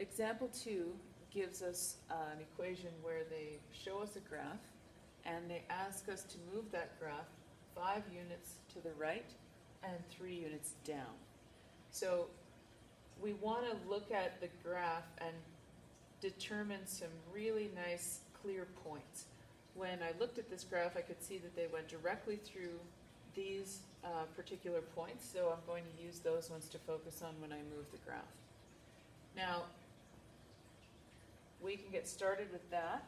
example 2 gives us an equation where they show us a graph and they ask us to move that graph 5 units to the right and 3 units down. So we want to look at the graph and determine some really nice clear points. When I looked at this graph, I could see that they went directly through these particular points, so I'm going to use those ones to focus on when I move the graph. Now, we can get started with that.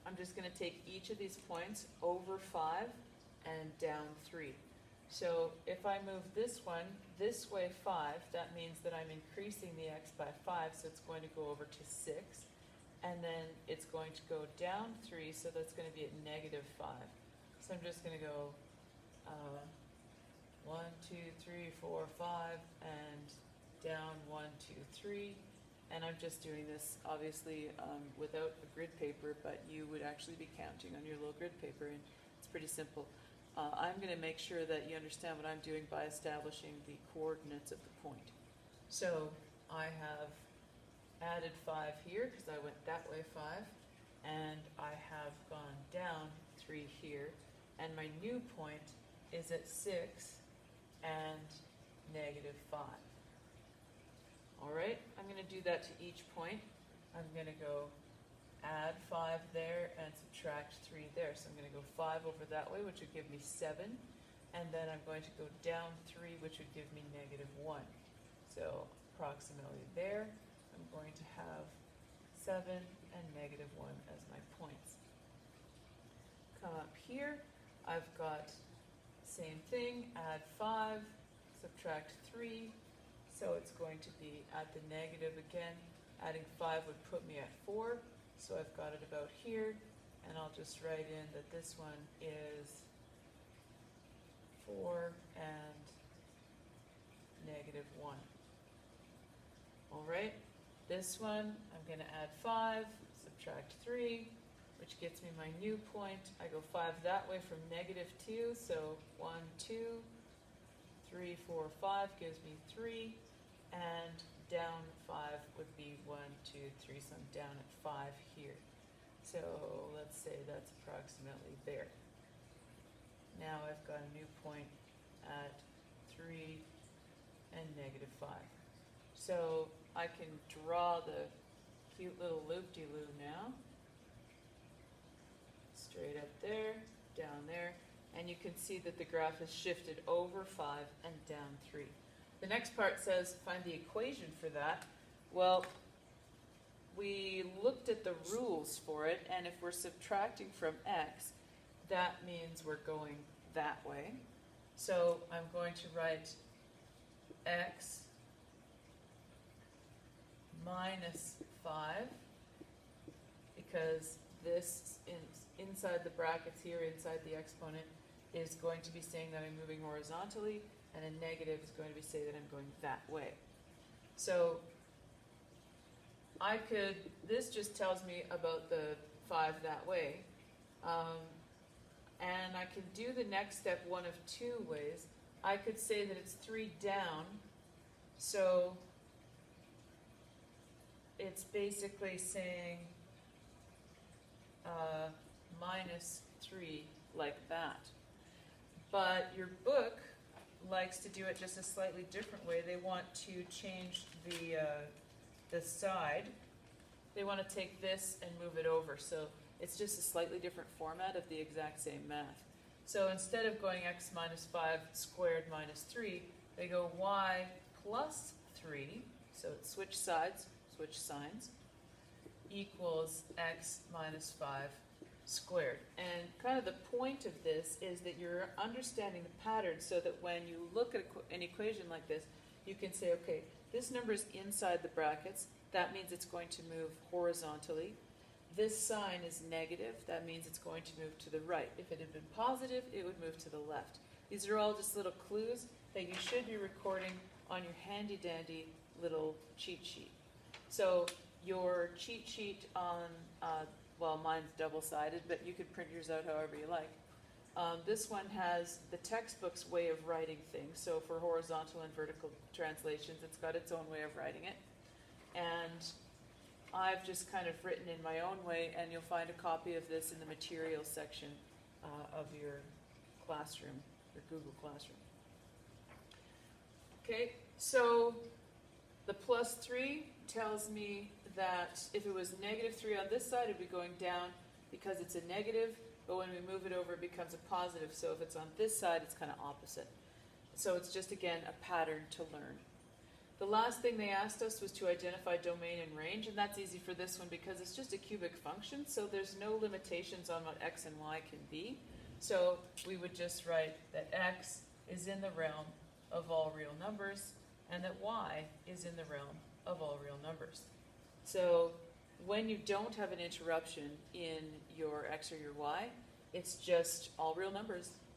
I'm just going to take each of these points over 5 and down 3. So if I move this one this way 5, that means that I'm increasing the x by 5, so it's going to go over to 6. And then it's going to go down 3, so that's going to be at negative 5. So I'm just going to go 1, 2, 3, 4, 5, and down 1, 2, 3. And I'm just doing this, obviously, without a grid paper, but you would actually be counting on your little grid paper, and it's pretty simple. I'm going to make sure that you understand what I'm doing by establishing the coordinates of the point. So I have added 5 here because I went that way 5, and I have gone down 3 here, and my new point is at 6 and negative 5. All right, I'm going to do that to each point. I'm going to go add 5 there and subtract 3 there. So I'm going to go 5 over that way, which would give me 7. And then I'm going to go down 3, which would give me negative 1. So approximately there, I'm going to have 7 and negative 1 as my points. Come up here, I've got same thing, add 5, subtract 3. So it's going to be at the negative again. Adding 5 would put me at 4. So I've got it about here. And I'll just write in that this one is 4 and negative 1. All right. This one, I'm going to add 5, subtract 3, which gets me my new point. I go 5 that way from negative 2. So 1, 2, 3, 4, 5 gives me 3. And down 5 would be 1, 2, 3, so I'm down at 5 here. So let's say that's approximately there. Now I've got a new point at 3 and negative 5. So I can draw the cute little loop-de-loo now. Straight up there, down there, and you can see that the graph has shifted over 5 and down 3. The next part says find the equation for that. Well, we looked at the rules for it, and if we're subtracting from x, that means we're going that way. So I'm going to write x minus 5, because this inside the brackets here, inside the exponent, is going to be saying that I'm moving horizontally, and a negative is going to be saying that I'm going that way. So this just tells me about the 5 that way. And I can do the next step one of 2 ways. I could say that it's 3 down, so it's basically saying minus 3 like that. But your book likes to do it just a slightly different way. They want to change the side. They want to take this and move it over. So it's just a slightly different format of the exact same math. So instead of going x minus 5 squared minus 3, they go y plus 3. So it's switch sides, switch signs, equals x minus 5 squared. And kind of the point of this is that you're understanding the pattern so that when you look at an equation like this, you can say, okay, this number is inside the brackets. That means it's going to move horizontally. This sign is negative. That means it's going to move to the right. If it had been positive, it would move to the left. These are all just little clues that you should be recording on your handy-dandy little cheat sheet. So your cheat sheet on well, mine's double-sided, but you could print yours out however you like. This one has the textbook's way of writing things. So for horizontal and vertical translations, it's got its own way of writing it. and I've just kind of written in my own way, and you'll find a copy of this in the materials section of your classroom, your Google Classroom. Okay, so the +3 tells me that if it was -3 on this side, it'd be going down because it's a negative, but when we move it over, it becomes a positive. So if it's on this side, it's kind of opposite. So it's just, again, a pattern to learn. The last thing they asked us was to identify domain and range, and that's easy for this one because it's just a cubic function, so there's no limitations on what x and y can be. So we would just write that x is in the realm of all real numbers, and that y is in the realm of all real numbers. So when you don't have an interruption in your x or your y, it's just all real numbers.